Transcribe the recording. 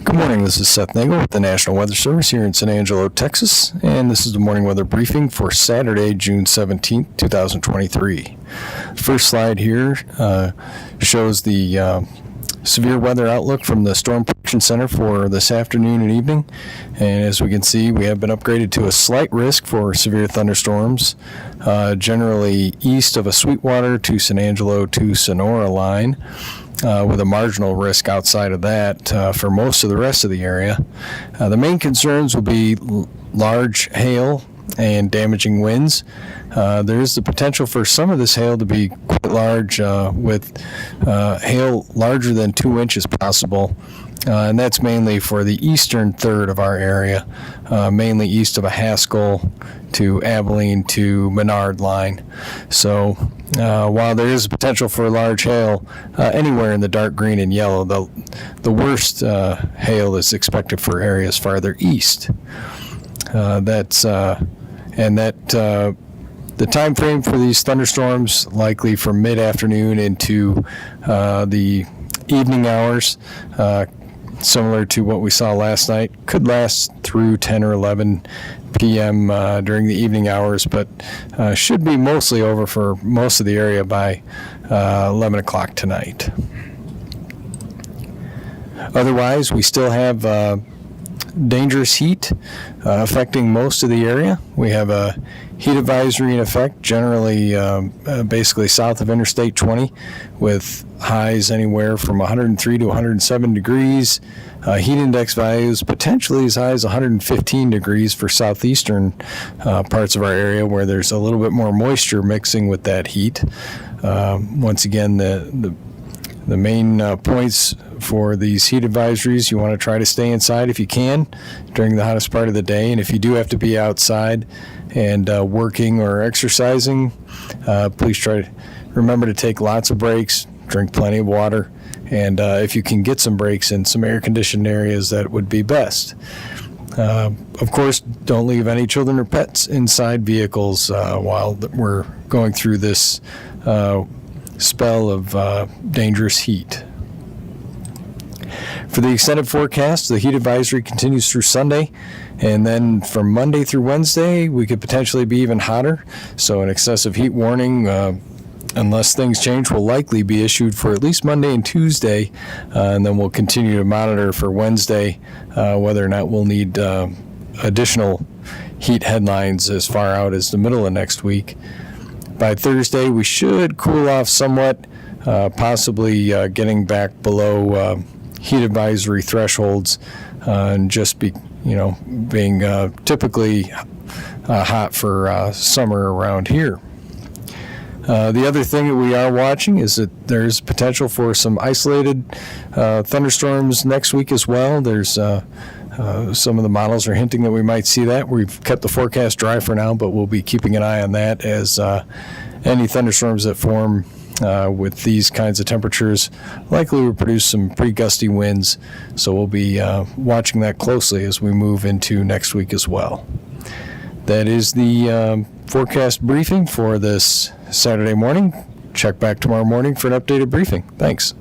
Good morning, this is Seth Nagel with the National Weather Service here in San Angelo, Texas, and this is the morning weather briefing for Saturday, June 17th, 2023. First slide here shows the severe weather outlook from the Storm Prediction Center for this afternoon and evening, and as we can see, we have been upgraded to a slight risk for severe thunderstorms, generally east of a Sweetwater to San Angelo to Sonora line, with a marginal risk outside of that for most of the rest of the area. The main concerns will be large hail and damaging winds. There is the potential for some of this hail to be quite large, with hail larger than 2 inches possible. And that's mainly for the eastern third of our area, mainly east of a Haskell to Abilene to Menard line. So while there is potential for large hail anywhere in the dark green and yellow, the worst hail is expected for areas farther east. The time frame for these thunderstorms likely from mid-afternoon into the evening hours, similar to what we saw last night, could last through 10 or 11 p.m. During the evening hours, but should be mostly over for most of the area by 11 o'clock tonight. Otherwise, we still have dangerous heat affecting most of the area. We have a heat advisory in effect, generally basically south of Interstate 20, with highs anywhere from 103 to 107 degrees. Heat index values potentially as high as 115 degrees for southeastern parts of our area where there's a little bit more moisture mixing with that heat. Once again, the main points for these heat advisories, you want to try to stay inside if you can during the hottest part of the day. And if you do have to be outside and working or exercising, please try to remember to take lots of breaks, drink plenty of water, and if you can get some breaks in some air-conditioned areas, that would be best. Of course, don't leave any children or pets inside vehicles while we're going through this spell of dangerous heat. For the extended forecast, the heat advisory continues through Sunday, and then from Monday through Wednesday, we could potentially be even hotter. So an excessive heat warning, unless things change, will likely be issued for at least Monday and Tuesday, and then we'll continue to monitor for Wednesday whether or not we'll need additional heat headlines as far out as the middle of next week. By Thursday, we should cool off somewhat, possibly getting back below heat advisory thresholds, and just being typically hot for summer around here. The other thing that we are watching is that there's potential for some isolated thunderstorms next week as well. There's some of the models are hinting that we might see that. We've kept the forecast dry for now, but we'll be keeping an eye on that, as any thunderstorms that form with these kinds of temperatures likely will produce some pretty gusty winds. So we'll be watching that closely as we move into next week as well. That is the forecast briefing for this Saturday morning. Check back tomorrow morning for an updated briefing. Thanks.